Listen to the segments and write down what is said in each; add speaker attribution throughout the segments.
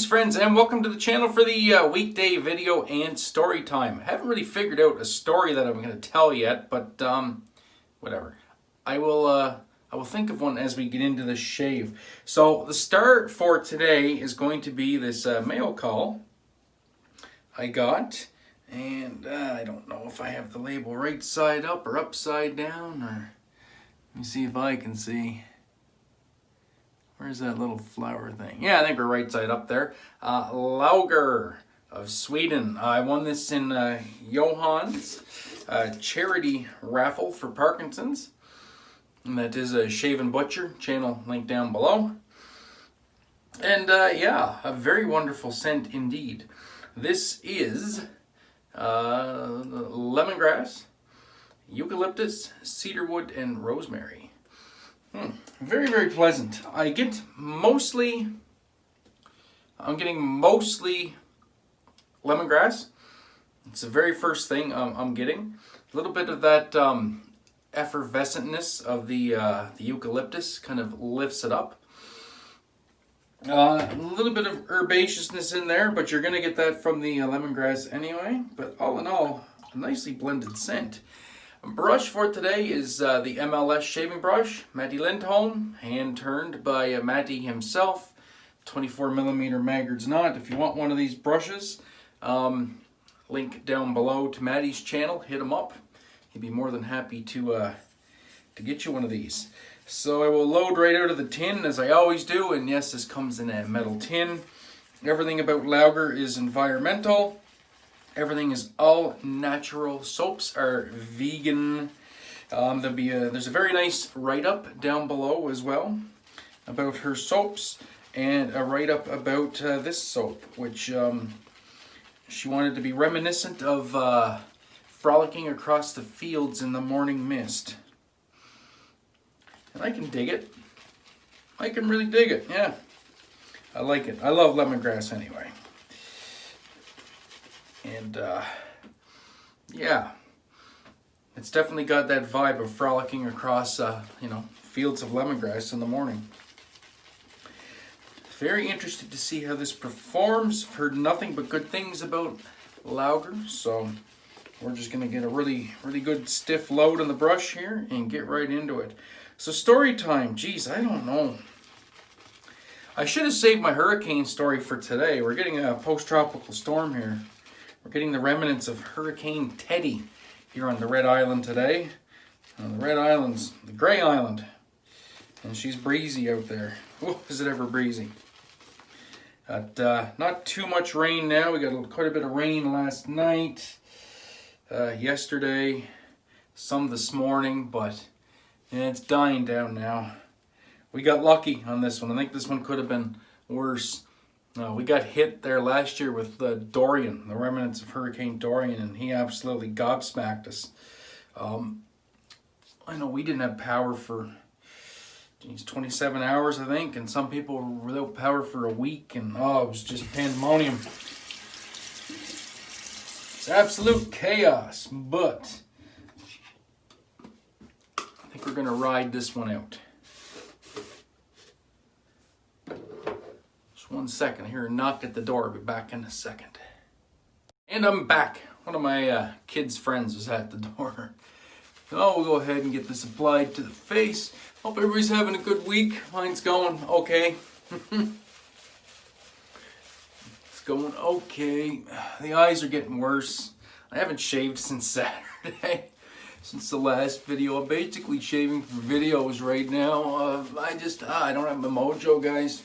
Speaker 1: friends, and welcome to the channel for the weekday video and story time. I haven't really figured out a story that I'm going to tell yet, but whatever. I will think of one as we get into the shave. So the start for today is going to be this mail call I got, and I don't know if I have the label right side up or upside down, or let me see if I can see. Where's that little flower thing? Yeah, I think we're right side up there. Laugar of Sweden. I won this in Johan's charity raffle for Parkinson's. And that is a Shave and Butcher, channel link down below. And yeah, a very wonderful scent indeed. This is Lemongrass, Eucalyptus, Cedar Wood, and Rosemary. Very, very pleasant. I'm getting mostly lemongrass. It's the very first thing I'm getting. A little bit of that effervescentness of the eucalyptus kind of lifts it up. A little bit of herbaceousness in there, but you're going to get that from the lemongrass anyway. But all in all, a nicely blended scent. Brush for today is the MLS shaving brush, Matti Lindholm, hand turned by Matti himself, 24mm Maggard's knot. If you want one of these brushes, link down below to Matti's channel. Hit him up. He'd be more than happy to get you one of these. So I will load right out of the tin as I always do, and yes, this comes in a metal tin. Everything about Laugar is environmental. Everything is all natural. Soaps are vegan. There's a very nice write-up down below as well about her soaps, and a write-up about this soap, which she wanted to be reminiscent of frolicking across the fields in the morning mist. And I can dig it. I can really dig it, yeah. I like it. I love lemongrass anyway. And yeah, it's definitely got that vibe of frolicking across, fields of lemongrass in the morning. Very interested to see how this performs. I've heard nothing but good things about Laugar, so we're just going to get a really good stiff load on the brush here and get right into it. So story time, geez, I don't know. I should have saved my hurricane story for today. We're getting a post-tropical storm here. We're getting the remnants of Hurricane Teddy here on the Red Island today. The Red Island's the Gray Island. And she's breezy out there. Whoa, is it ever breezy. Not too much rain now. We got quite a bit of rain last night, yesterday, some this morning, but yeah, it's dying down now. We got lucky on this one. I think this one could have been worse. We got hit there last year with Dorian, the remnants of Hurricane Dorian, and he absolutely gobsmacked us. I know we didn't have power for 27 hours, I think, and some people were without power for a week, and it was just pandemonium. It's absolute chaos, but I think we're going to ride this one out. 1 second, I hear a knock at the door. I'll be back in a second. And I'm back. One of my kids' friends was at the door. So we'll go ahead and get this applied to the face. Hope everybody's having a good week. Mine's going okay. It's going okay. The eyes are getting worse. I haven't shaved since Saturday. Since the last video. I'm basically shaving for videos right now. I don't have my mojo, guys.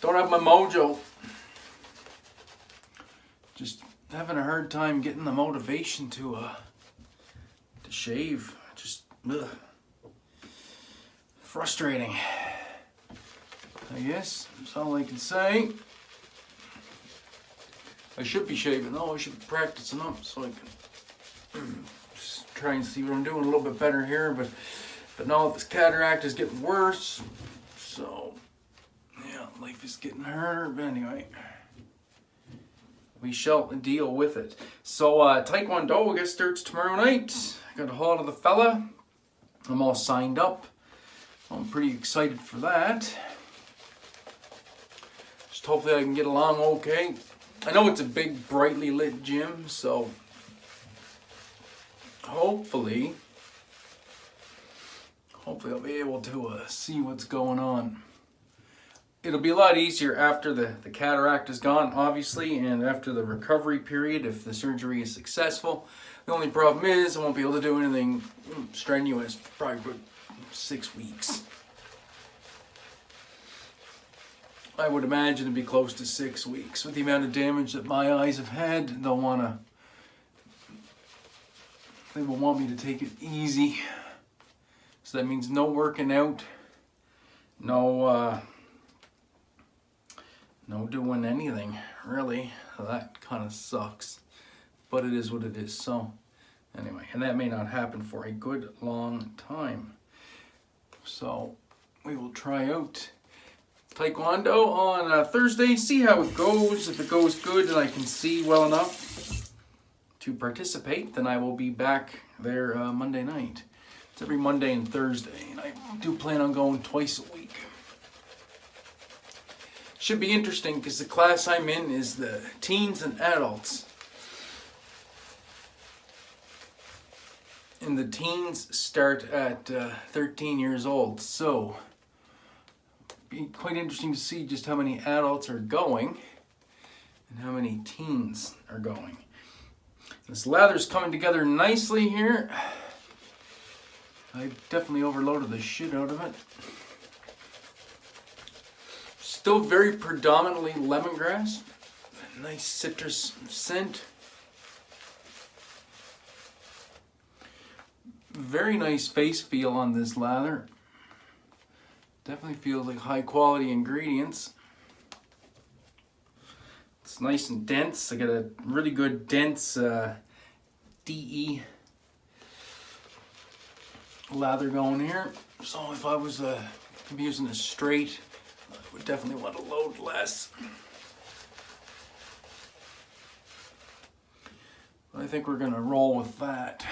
Speaker 1: Don't have my mojo. Just having a hard time getting the motivation to shave. Just frustrating. I guess that's all I can say. I should be shaving though. I should be practicing up so I can just try and see what I'm doing a little bit better here. But no, this cataract is getting worse. So yeah, life is getting harder, but anyway, we shall deal with it. So, Taekwondo, I guess, starts tomorrow night. Got a hold of the fella. I'm all signed up. I'm pretty excited for that. Just hopefully I can get along okay. I know it's a big, brightly lit gym, so hopefully I'll be able to see what's going on. It'll be a lot easier after the cataract is gone, obviously, and after the recovery period if the surgery is successful. The only problem is I won't be able to do anything strenuous for probably about 6 weeks. I would imagine it'd be close to 6 weeks. With the amount of damage that my eyes have had, they will want me to take it easy. So that means no working out, no doing anything, really. That kind of sucks, but it is what it is. So anyway, and that may not happen for a good long time. So we will try out Taekwondo on Thursday, see how it goes. If it goes good and I can see well enough to participate, then I will be back there Monday night. It's every Monday and Thursday, and I do plan on going twice a week. Should be interesting because the class I'm in is the teens and adults. And the teens start at 13 years old, so it'll be quite interesting to see just how many adults are going and how many teens are going. This lather's coming together nicely here. I definitely overloaded the shit out of it. Still very predominantly lemongrass. A nice citrus scent. Very nice face feel on this lather. Definitely feels like high quality ingredients. It's nice and dense. I got a really good dense DE lather going here. So if I was using a straight, I would definitely want to load less. I think we're gonna roll with that.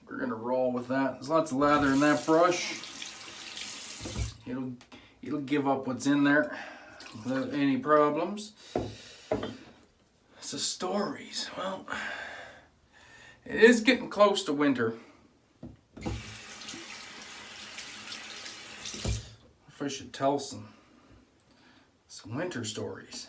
Speaker 1: We're gonna roll with that. There's lots of lather in that brush. It'll give up what's in there without any problems. So stories, well, it is getting close to winter. If I should tell some winter stories.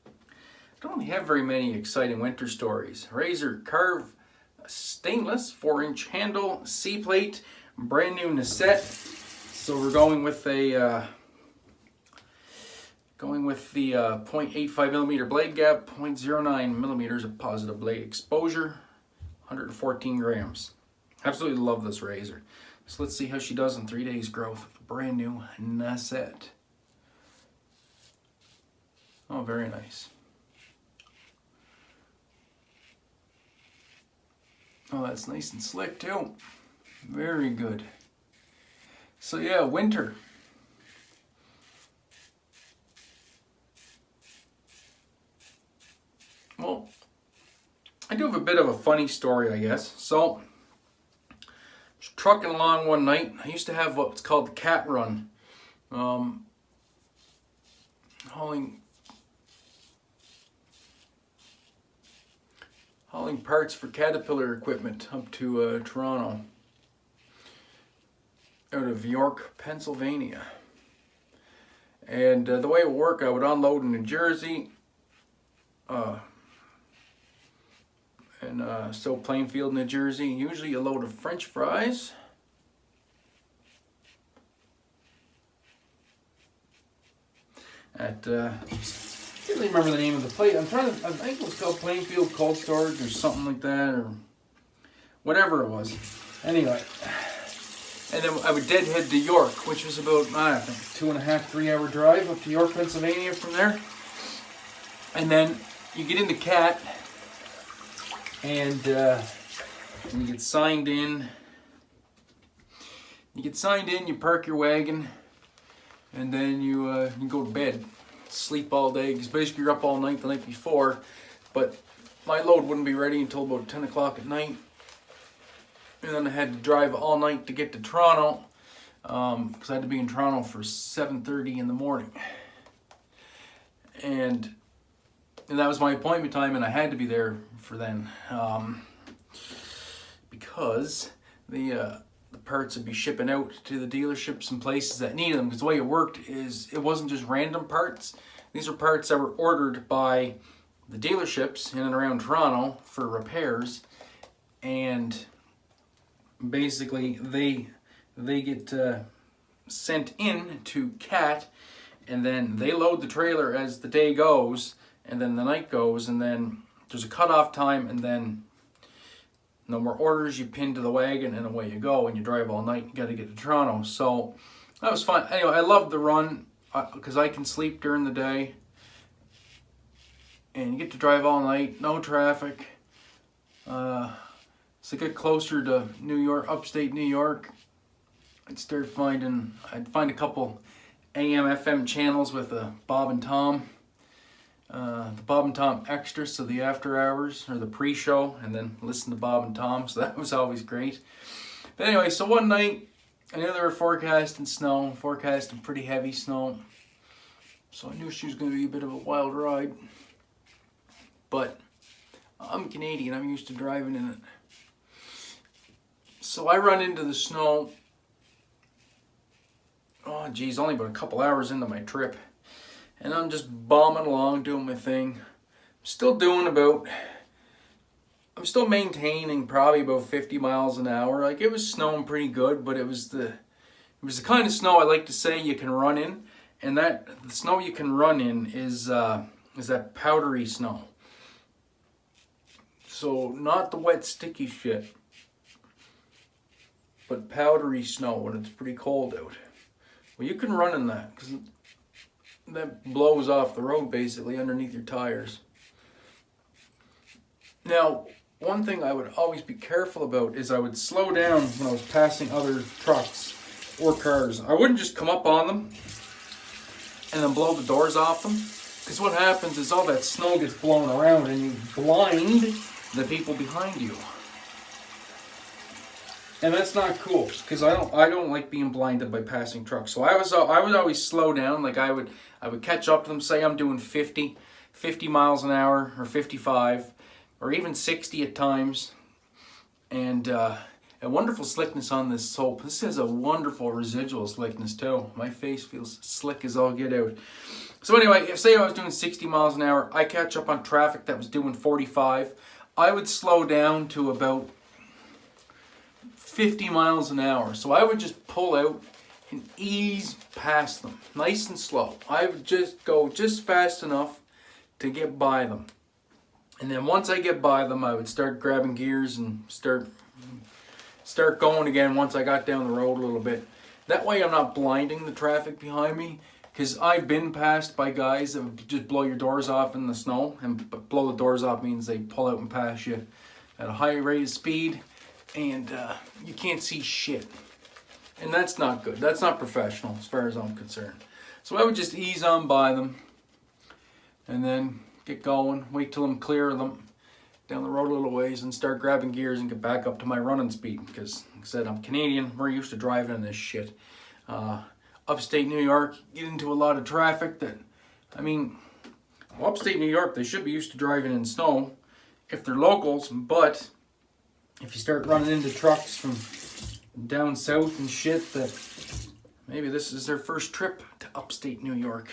Speaker 1: I don't really have very many exciting winter stories. Razor Karve stainless 4-inch handle, C-plate, brand new Nasset. So we're going with the 0.85 millimeter blade gap, 0.09 millimeters of positive blade exposure, 114 grams. Absolutely love this razor. So let's see how she does in 3 days growth. Brand new Nasset. Oh, very nice. Oh, that's nice and slick too. Very good. So yeah, winter. Well, I do have a bit of a funny story, I guess. So, I was trucking along one night. I used to have what's called the cat run. Hauling parts for Caterpillar equipment up to Toronto. Out of York, Pennsylvania. And the way it would work, I would unload in New Jersey. So Plainfield, New Jersey, usually a load of French fries. At I can't really remember the name of the place. I think it was called Plainfield Cold Storage or something like that, or whatever it was. Anyway, and then I would deadhead to York, which was about, I think, 2.5, 3 hour drive up to York, Pennsylvania from there. And then you get into Cat, and you get signed in. You park your wagon, and then you go to bed, sleep all day, because basically you're up all night the night before. But my load wouldn't be ready until about 10 o'clock at night. And then I had to drive all night to get to Toronto, because I had to be in Toronto for 7:30 in the morning. And that was my appointment time, and I had to be there for then, because the parts would be shipping out to the dealerships and places that needed them. Because the way it worked is it wasn't just random parts. These are parts that were ordered by the dealerships in and around Toronto for repairs, and basically they get sent in to CAT, and then they load the trailer as the day goes, and then the night goes, and then there's a cutoff time, and then no more orders. You pin to the wagon and away you go, and you drive all night. You got to get to Toronto. So that was fun. Anyway, I loved the run because I can sleep during the day, and you get to drive all night, no traffic. So I get closer to New York, upstate New York, I'd find a couple AM FM channels with Bob and Tom. The Bob and Tom Extra, so the after hours or the pre-show, and then listen to Bob and Tom, so that was always great. But anyway, so one night I knew they were forecasting pretty heavy snow, so I knew she was going to be a bit of a wild ride. But I'm Canadian, I'm used to driving in it. So I run into the snow, oh geez, only about a couple hours into my trip. And I'm just bombing along, doing my thing. I'm still maintaining probably about 50 miles an hour. Like, it was snowing pretty good, but it was the kind of snow I like to say you can run in. And the snow you can run in is that powdery snow. So not the wet, sticky shit, but powdery snow when it's pretty cold out. Well, you can run in that, because that blows off the road basically underneath your tires. Now, one thing I would always be careful about is I would slow down when I was passing other trucks or cars. I wouldn't just come up on them and then blow the doors off them, because what happens is all that snow gets blown around and you blind the people behind you. And that's not cool, because I don't like being blinded by passing trucks. So I would always slow down. Like, I would catch up to them, say I'm doing 50 miles an hour, or 55, or even 60 at times. And a wonderful slickness on this soap. This has a wonderful residual slickness too. My face feels slick as all get out. So anyway, say I was doing 60 miles an hour, I catch up on traffic that was doing 45. I would slow down to about 50 miles an hour. So I would just pull out and ease past them, nice and slow. I would just go just fast enough to get by them. And then once I get by them, I would start grabbing gears and start going again once I got down the road a little bit. That way I'm not blinding the traffic behind me, because I've been passed by guys that would just blow your doors off in the snow. And blow the doors off means they pull out and pass you at a high rate of speed, and you can't see shit. And that's not good. That's not professional as far as I'm concerned. So I would just ease on by them and then get going, wait till I'm clear of them down the road a little ways, and start grabbing gears and get back up to my running speed. Because, like I said, I'm Canadian. We're used to driving in this shit. Upstate New York, get into a lot of traffic that, upstate New York, they should be used to driving in snow if they're locals, but if you start running into trucks from down south and shit, that maybe this is their first trip to upstate New York,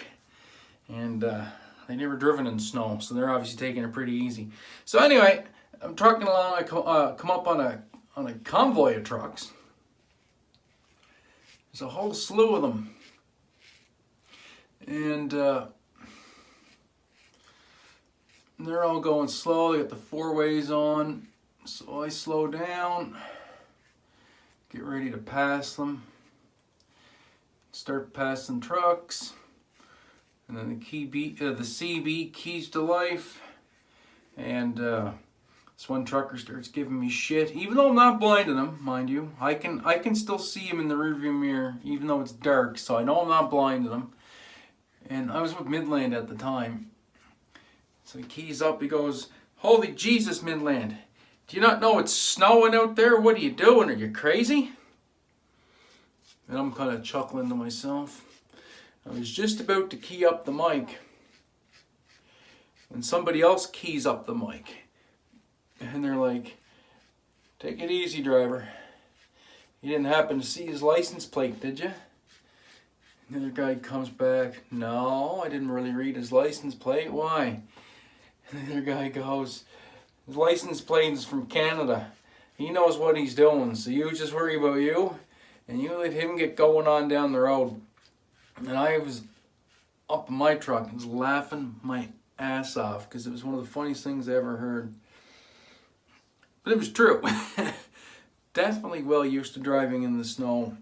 Speaker 1: and they never driven in snow, so they're obviously taking it pretty easy. So anyway, I'm trucking along. I come up on a convoy of trucks. There's a whole slew of them, and they're all going slow. They got the four-ways on. So I slow down, get ready to pass them, start passing trucks, and then the CB, keys to life, and this one trucker starts giving me shit, even though I'm not blinding him, mind you. I can still see him in the rearview mirror, even though it's dark, so I know I'm not blinding him. And I was with Midland at the time, so he keys up, he goes, Holy Jesus, Midland. Do you not know it's snowing out there? What are you doing? Are you crazy? And I'm kind of chuckling to myself. I was just about to key up the mic when somebody else keys up the mic. And they're like, take it easy, driver. You didn't happen to see his license plate, did you? The other guy comes back, no, I didn't really read his license plate. Why? And the other guy goes, his license plate is from Canada. He knows what he's doing, so you just worry about you, and you let him get going on down the road. And I was up in my truck and was laughing my ass off because it was one of the funniest things I ever heard. But it was true. Definitely well used to driving in the snow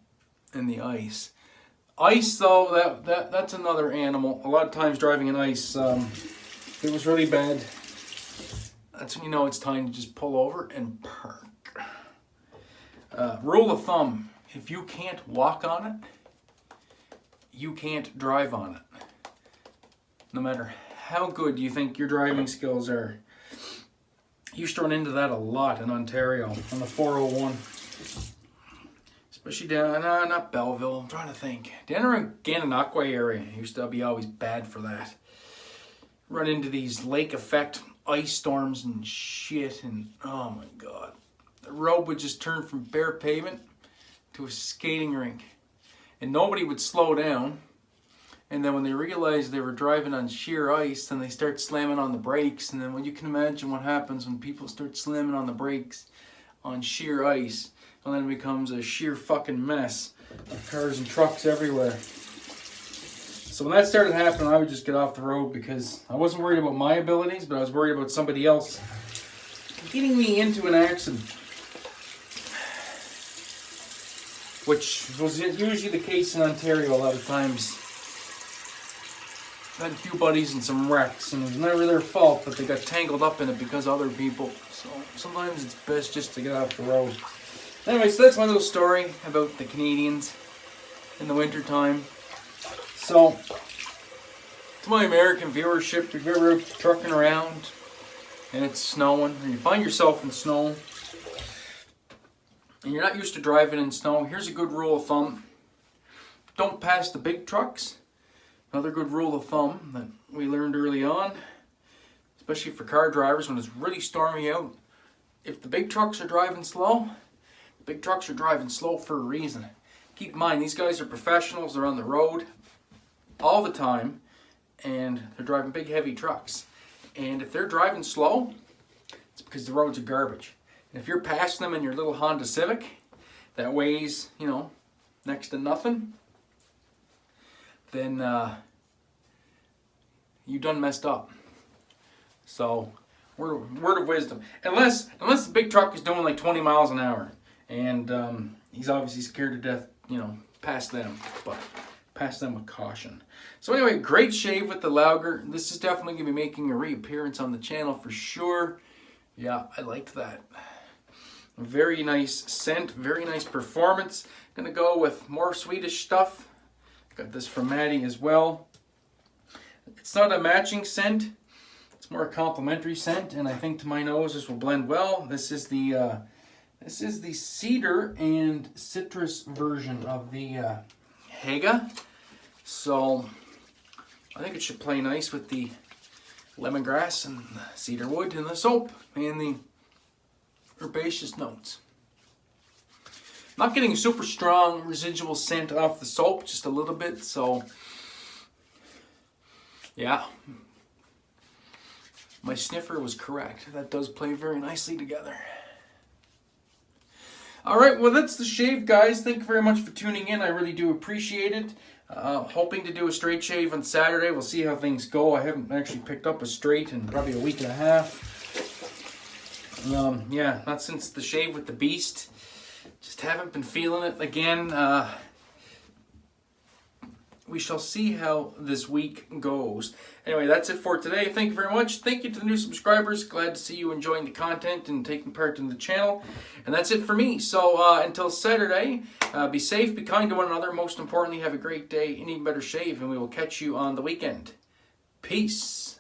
Speaker 1: and the ice. Ice, though, that's another animal. A lot of times driving in ice, if it was really bad, that's when you know it's time to just pull over and park. Rule of thumb, if you can't walk on it, you can't drive on it. No matter how good you think your driving skills are. You used to run into that a lot in Ontario on the 401. Especially down, not Belleville, I'm trying to think. Down around Gananoque area, used to be always bad for that. Run into these lake effect ice storms and shit, and oh my god. The road would just turn from bare pavement to a skating rink. And nobody would slow down. And then when they realized they were driving on sheer ice, then they start slamming on the brakes. And then when you can imagine what happens when people start slamming on the brakes on sheer ice, and then it becomes a sheer fucking mess of cars and trucks everywhere. So when that started happening, I would just get off the road because I wasn't worried about my abilities, but I was worried about somebody else getting me into an accident. Which was usually the case in Ontario a lot of times. I had a few buddies and some wrecks, and it was never their fault, but they got tangled up in it because of other people. So sometimes it's best just to get off the road. Anyway, so that's my little story about the Canadians in the wintertime. So, to my American viewership, if you're ever trucking around and it's snowing, and you find yourself in snow, and you're not used to driving in snow, here's a good rule of thumb. Don't pass the big trucks. Another good rule of thumb that we learned early on, especially for car drivers when it's really stormy out. If the big trucks are driving slow, the big trucks are driving slow for a reason. Keep in mind, these guys are professionals. They're on the road all the time, and they're driving big, heavy trucks. And if they're driving slow, it's because the roads are garbage. And if you're passing them in your little Honda Civic that weighs, next to nothing, then you done messed up. So, word of wisdom. Unless the big truck is doing like 20 miles an hour, and he's obviously scared to death, past them. But pass them with caution. So anyway, great shave with the Laugar. This is definitely going to be making a reappearance on the channel for sure. Yeah, I liked that. Very nice scent, very nice performance. Gonna go with more Swedish stuff. Got this from Maddie as well. It's not a matching scent. It's more a complementary scent, and I think to my nose this will blend well. This is the cedar and citrus version of the Hega. So I think it should play nice with the lemongrass and the cedar wood and the soap and the herbaceous notes. Not getting super strong residual scent off the soap, just a little bit, so yeah. My sniffer was correct. That does play very nicely together. Alright, well that's the shave, guys. Thank you very much for tuning in. I really do appreciate it. Hoping to do a straight shave on Saturday. We'll see how things go. I haven't actually picked up a straight in probably a week and a half. Yeah, not since the shave with the beast. Just haven't been feeling it again. We shall see how this week goes. Anyway, that's it for today. Thank you very much. Thank you to the new subscribers. Glad to see you enjoying the content and taking part in the channel. And that's it for me. So until Saturday, be safe, be kind to one another. Most importantly, have a great day and even better shave. And we will catch you on the weekend. Peace.